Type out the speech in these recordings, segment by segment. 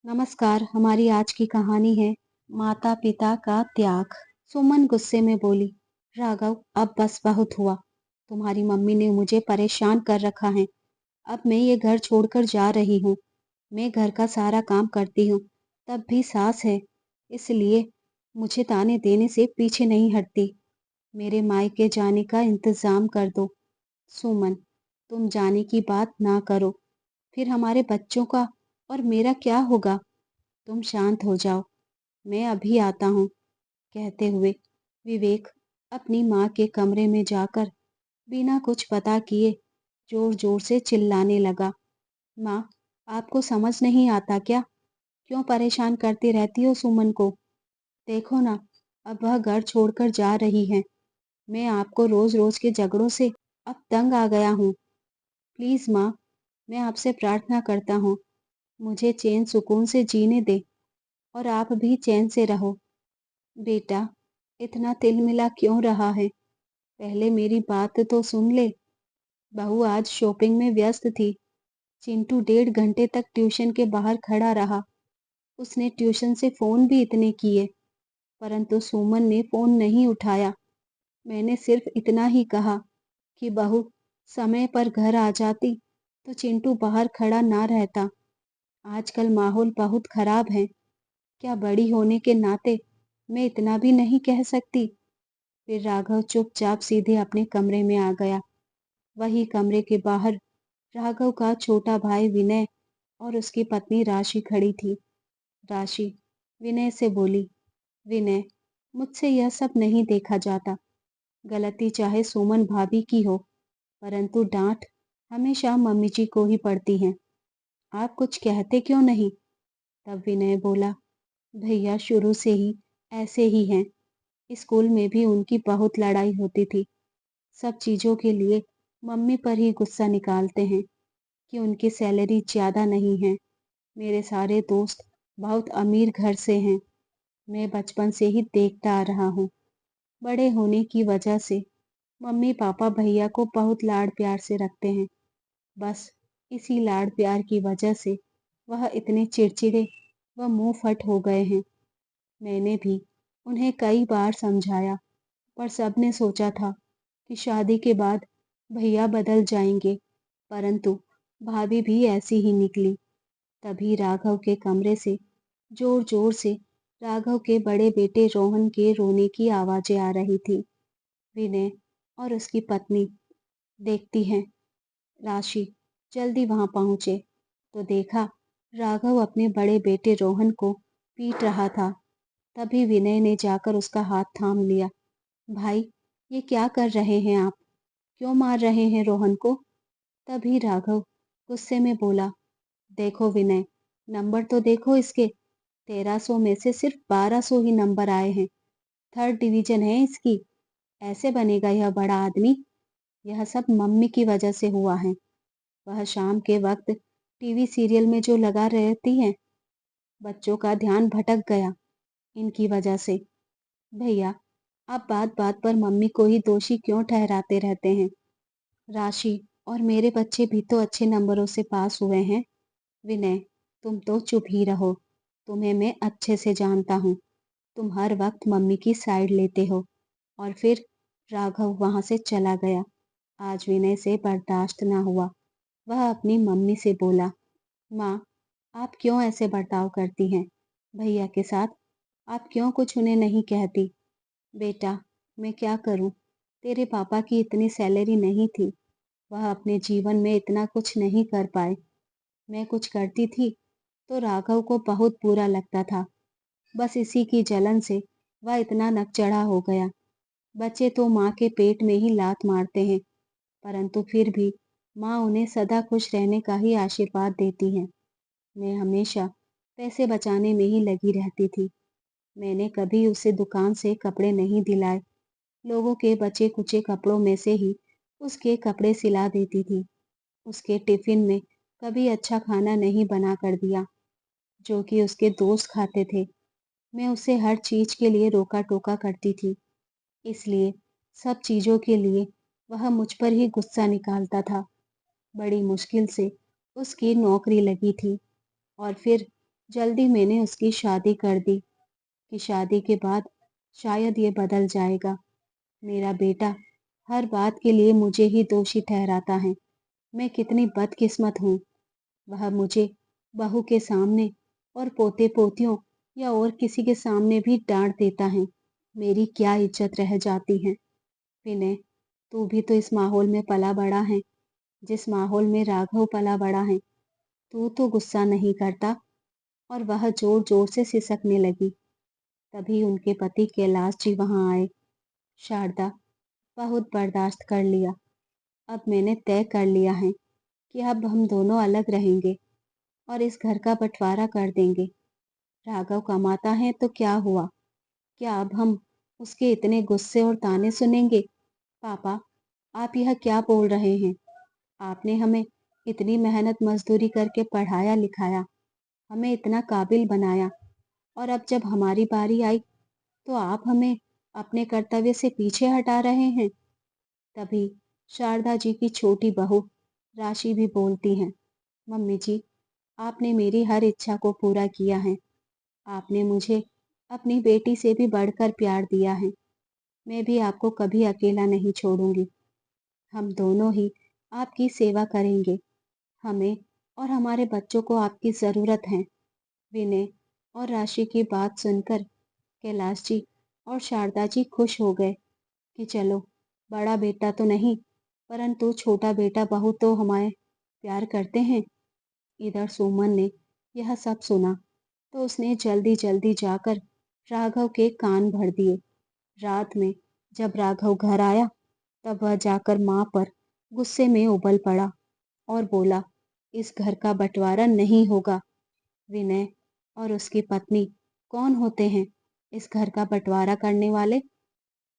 नमस्कार। हमारी आज की कहानी है माता पिता का त्याग। सुमन गुस्से में बोली, राघव अब बस बहुत हुआ। तुम्हारी मम्मी ने मुझे परेशान कर रखा है। अब मैं ये घर छोड़कर जा रही हूँ। मैं घर का सारा काम करती हूँ, तब भी सास है, इसलिए मुझे ताने देने से पीछे नहीं हटती। मेरे मायके जाने का इंतजाम कर दो। सुमन, तुम जाने की बात ना करो, फिर हमारे बच्चों का और मेरा क्या होगा। तुम शांत हो जाओ, मैं अभी आता हूँ। कहते हुए विवेक अपनी माँ के कमरे में जाकर बिना कुछ पता किए जोर जोर से चिल्लाने लगा। माँ, आपको समझ नहीं आता क्या? क्यों परेशान करती रहती हो सुमन को? देखो ना, अब वह घर छोड़कर जा रही है। मैं आपको रोज रोज के झगड़ों से अब तंग आ गया हूँ। प्लीज माँ, मैं आपसे प्रार्थना करता हूँ, मुझे चैन सुकून से जीने दे और आप भी चैन से रहो। बेटा, इतना तिलमिला क्यों रहा है? पहले मेरी बात तो सुन ले। बहू आज शॉपिंग में व्यस्त थी। चिंटू 1.5 घंटे तक ट्यूशन के बाहर खड़ा रहा। उसने ट्यूशन से फोन भी इतने किए, परंतु सुमन ने फोन नहीं उठाया। मैंने सिर्फ इतना ही कहा कि बहू समय पर घर आ जाती तो चिंटू बाहर खड़ा ना रहता। आजकल माहौल बहुत खराब है। क्या बड़ी होने के नाते मैं इतना भी नहीं कह सकती? फिर राघव चुपचाप सीधे अपने कमरे में आ गया। वही कमरे के बाहर राघव का छोटा भाई विनय और उसकी पत्नी राशि खड़ी थी। राशि विनय से बोली, विनय, मुझसे यह सब नहीं देखा जाता। गलती चाहे सुमन भाभी की हो, परंतु डांट हमेशा मम्मी जी को ही पड़ती है। आप कुछ कहते क्यों नहीं? तब विनय बोला, भैया शुरू से ही ऐसे ही हैं। स्कूल में भी उनकी बहुत लड़ाई होती थी। सब चीज़ों के लिए मम्मी पर ही गुस्सा निकालते हैं कि उनकी सैलरी ज़्यादा नहीं है। मेरे सारे दोस्त बहुत अमीर घर से हैं। मैं बचपन से ही देखता आ रहा हूँ। बड़े होने की वजह से मम्मी पापा भैया को बहुत लाड़ प्यार से रखते हैं। बस इसी लाड़ प्यार की वजह से वह इतने चिड़चिड़े व मुंह फट हो गए हैं। मैंने भी उन्हें कई बार समझाया, पर सबने सोचा था कि शादी के बाद भैया बदल जाएंगे, परंतु भाभी भी ऐसी ही निकली। तभी राघव के कमरे से जोर जोर से राघव के बड़े बेटे रोहन के रोने की आवाजें आ रही थी। विनय और उसकी पत्नी देखती हैं। राशि जल्दी वहां पहुंचे तो देखा राघव अपने बड़े बेटे रोहन को पीट रहा था। तभी विनय ने जाकर उसका हाथ थाम लिया। भाई, ये क्या कर रहे हैं आप? क्यों मार रहे हैं रोहन को? तभी राघव गुस्से में बोला, देखो विनय, नंबर तो देखो इसके। 1300 में से सिर्फ 1200 ही नंबर आए हैं। 3rd डिवीजन है इसकी। ऐसे बनेगा यह बड़ा आदमी? यह सब मम्मी की वजह से हुआ है। वह शाम के वक्त टीवी सीरियल में जो लगा रहती है, बच्चों का ध्यान भटक गया इनकी वजह से। भैया, आप बात बात पर मम्मी को ही दोषी क्यों ठहराते रहते हैं? राशि और मेरे बच्चे भी तो अच्छे नंबरों से पास हुए हैं। विनय, तुम तो चुप ही रहो। तुम्हें मैं अच्छे से जानता हूँ। तुम हर वक्त मम्मी की साइड लेते हो। और फिर राघव वहां से चला गया। आज विनय से बर्दाश्त ना हुआ। वह अपनी मम्मी से बोला, माँ, आप क्यों ऐसे बर्ताव करती हैं भैया के साथ? आप क्यों कुछ उन्हें नहीं कहती? बेटा, मैं क्या करूं? तेरे पापा की इतनी सैलरी नहीं थी। वह अपने जीवन में इतना कुछ नहीं कर पाए। मैं कुछ करती थी तो राघव को बहुत बुरा लगता था। बस इसी की जलन से वह इतना नकचढ़ा हो गया। बच्चे तो माँ के पेट में ही लात मारते हैं, परंतु फिर भी माँ उन्हें सदा खुश रहने का ही आशीर्वाद देती है। मैं हमेशा पैसे बचाने में ही लगी रहती थी। मैंने कभी उसे दुकान से कपड़े नहीं दिलाए। लोगों के बचे कुचे कपड़ों में से ही उसके कपड़े सिला देती थी। उसके टिफिन में कभी अच्छा खाना नहीं बना कर दिया, जो कि उसके दोस्त खाते थे। मैं उसे हर चीज के लिए रोका टोका करती थी, इसलिए सब चीजों के लिए वह मुझ पर ही गुस्सा निकालता था। बड़ी मुश्किल से उसकी नौकरी लगी थी और फिर जल्दी मैंने उसकी शादी कर दी कि शादी के बाद शायद ये बदल जाएगा। मेरा बेटा हर बात के लिए मुझे ही दोषी ठहराता है। मैं कितनी बदकिस्मत हूँ। वह मुझे बहू के सामने और पोते-पोतियों या और किसी के सामने भी डाँट देता है। मेरी क्या इज़्ज़त रह जाती है। विनय, तू भी तो इस माहौल में पला-बड़ा है, जिस माहौल में राघव पला-बड़ा है। तू तो गुस्सा नहीं करता। और वह ज़ोर-ज़ोर से सिसकने लगी। तभी उनके पति कैलाश जी वहाँ आए। शारदा, बहुत बर्दाश्त कर लिया। अब मैंने तय कर लिया है कि अब हम दोनों अलग रहेंगे और इस घर का बँटवारा कर देंगे। राघव कमाता है तो क्या हुआ? क्या अब हम उसके इतने गुस्से और ताने सुनेंगे? पापा, आप यह क्या बोल रहे हैं? आपने हमें इतनी मेहनत मज़दूरी करके पढ़ाया-लिखाया, हमें इतना काबिल बनाया और अब जब हमारी बारी आई तो आप हमें अपने कर्तव्य से पीछे हटा रहे हैं। तभी शारदा जी की छोटी बहू राशि भी बोलती हैं, मम्मी जी, आपने मेरी हर इच्छा को पूरा किया है। आपने मुझे अपनी बेटी से भी बढ़कर प्यार दिया है। मैं भी आपको कभी अकेला नहीं छोड़ूंगी। हम दोनों ही आपकी सेवा करेंगे। हमें और हमारे बच्चों को आपकी ज़रूरत है। विनय और राशि की बात सुनकर कैलाश जी और शारदा जी खुश हो गए कि चलो, बड़ा बेटा तो नहीं, परंतु छोटा बेटा बहू तो हमारे प्यार करते हैं। इधर सुमन ने यह सब सुना तो उसने जल्दी जल्दी जाकर राघव के कान भर दिए। रात में जब राघव घर आया तब वह जाकर माँ पर गुस्से में उबल पड़ा और बोला, इस घर का बंटवारा नहीं होगा। विनय और उसकी पत्नी कौन होते हैं इस घर का बंटवारा करने वाले?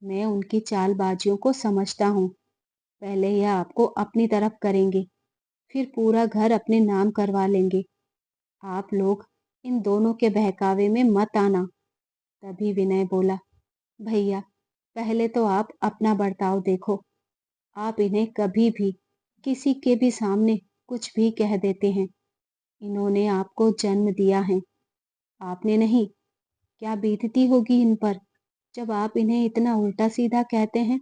मैं उनकी चालबाजियों को समझता हूँ। पहले यह आपको अपनी तरफ करेंगे, फिर पूरा घर अपने नाम करवा लेंगे। आप लोग इन दोनों के बहकावे में मत आना। तभी विनय बोला, भैया, पहले तो आप अपना बर्ताव देखो। आप इन्हें कभी भी किसी के भी सामने कुछ भी कह देते हैं। इन्होंने आपको जन्म दिया है, आपने नहीं। क्या बीतती होगी इन पर जब आप इन्हें इतना उल्टा सीधा कहते हैं।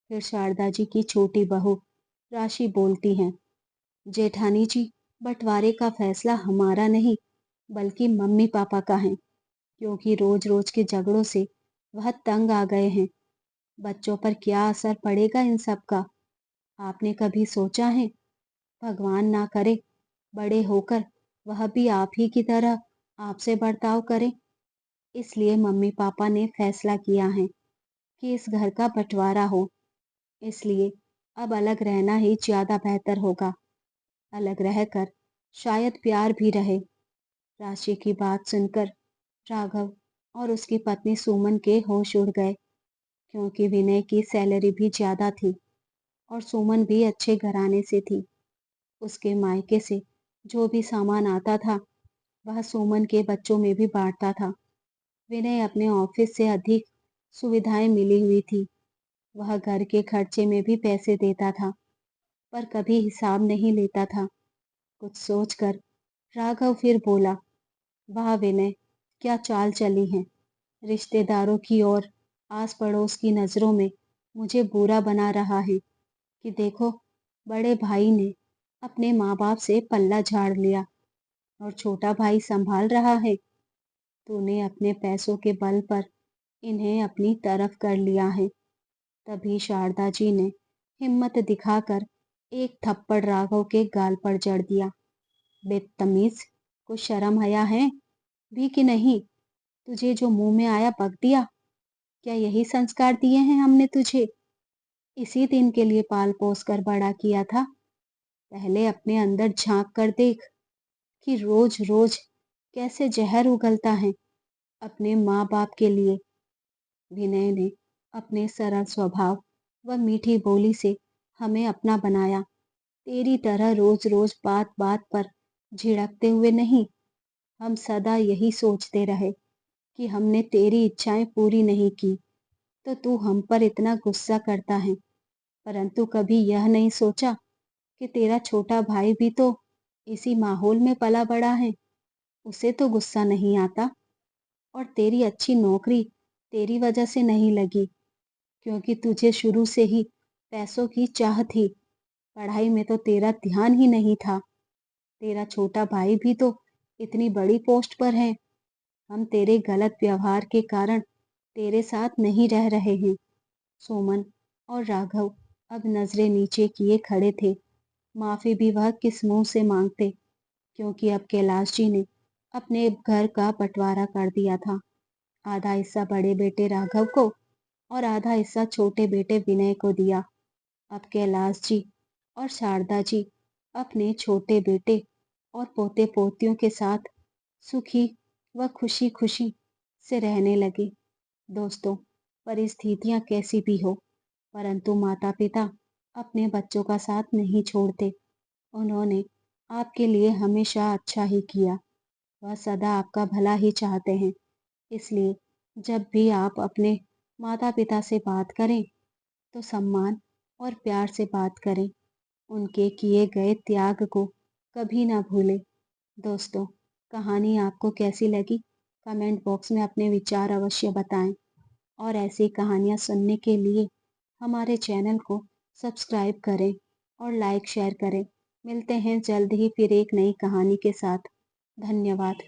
फिर शारदा जी की छोटी बहू राशि बोलती हैं, जेठानी जी, बंटवारे का फैसला हमारा नहीं बल्कि मम्मी पापा का है, क्योंकि रोज रोज के झगड़ों से वह तंग आ गए हैं। बच्चों पर क्या असर पड़ेगा इन सब का? आपने कभी सोचा है? भगवान ना करे बड़े होकर वह भी आप ही की तरह आपसे बर्ताव करे। इसलिए मम्मी पापा ने फैसला किया है कि इस घर का बंटवारा हो। इसलिए अब अलग रहना ही ज्यादा बेहतर होगा। अलग रहकर शायद प्यार भी रहे। राशि की बात सुनकर राघव और उसकी पत्नी सुमन के होश उड़ गए, क्योंकि विनय की सैलरी भी ज्यादा थी और सुमन भी अच्छे घराने से थी। उसके मायके से जो भी सामान आता था वह सुमन के बच्चों में भी बांटता था। विनय अपने ऑफिस से अधिक सुविधाएं मिली हुई थी। वह घर के खर्चे में भी पैसे देता था, पर कभी हिसाब नहीं लेता था। कुछ सोचकर राघव फिर बोला, वाह विनय, क्या चाल चली है। रिश्तेदारों की और आस पड़ोस की नजरों में मुझे बुरा बना रहा है कि देखो, बड़े भाई ने अपने माँ बाप से पल्ला झाड़ लिया और छोटा भाई संभाल रहा है। तूने अपने पैसों के बल पर इन्हें अपनी तरफ कर लिया है। तभी शारदा जी ने हिम्मत दिखाकर एक थप्पड़ राघव के गाल पर जड़ दिया। बेतमीज, कुछ शर्म हया है भी कि नहीं? तुझे जो मुंह में आया बक दिया। क्या यही संस्कार दिए हैं हमने तुझे? इसी दिन के लिए पाल पोस कर बड़ा किया था। पहले अपने अंदर झांक कर देख कि रोज रोज कैसे जहर उगलता है अपने माँ बाप के लिए। विनय ने अपने सरल स्वभाव व मीठी बोली से हमें अपना बनाया। तेरी तरह रोज रोज बात बात पर झिड़कते हुए नहीं। हम सदा यही सोचते रहे कि हमने तेरी इच्छाएं पूरी नहीं की तो तू हम पर इतना गुस्सा करता है, परंतु कभी यह नहीं सोचा कि तेरा छोटा भाई भी तो इसी माहौल में पला बड़ा है। उसे तो गुस्सा नहीं आता। और तेरी अच्छी नौकरी तेरी वजह से नहीं लगी, क्योंकि तुझे शुरू से ही पैसों की चाह थी। पढ़ाई में तो तेरा ध्यान ही नहीं था। तेरा छोटा भाई भी तो इतनी बड़ी पोस्ट पर है। हम तेरे गलत व्यवहार के कारण तेरे साथ नहीं रह रहे हैं। सोमन और राघव अब नजरें नीचे किए खड़े थे। माफी भी वह किस मुंह से मांगते, क्योंकि अब कैलाश जी ने अपने घर का बंटवारा कर दिया था। आधा हिस्सा बड़े बेटे राघव को और आधा हिस्सा छोटे बेटे विनय को दिया। अब कैलाश जी और शारदा जी अपने छोटे बेटे और पोते पोतियों के साथ सुखी व खुशी खुशी से रहने लगे। दोस्तों, परिस्थितियां कैसी भी हो, परंतु माता पिता अपने बच्चों का साथ नहीं छोड़ते। उन्होंने आपके लिए हमेशा अच्छा ही किया। वह सदा आपका भला ही चाहते हैं। इसलिए जब भी आप अपने माता पिता से बात करें तो सम्मान और प्यार से बात करें। उनके किए गए त्याग को कभी ना भूलें। दोस्तों, कहानी आपको कैसी लगी? कमेंट बॉक्स में अपने विचार अवश्य बताएं। और ऐसी कहानियाँ सुनने के लिए हमारे चैनल को सब्सक्राइब करें और लाइक शेयर करें। मिलते हैं जल्द ही फिर एक नई कहानी के साथ। धन्यवाद।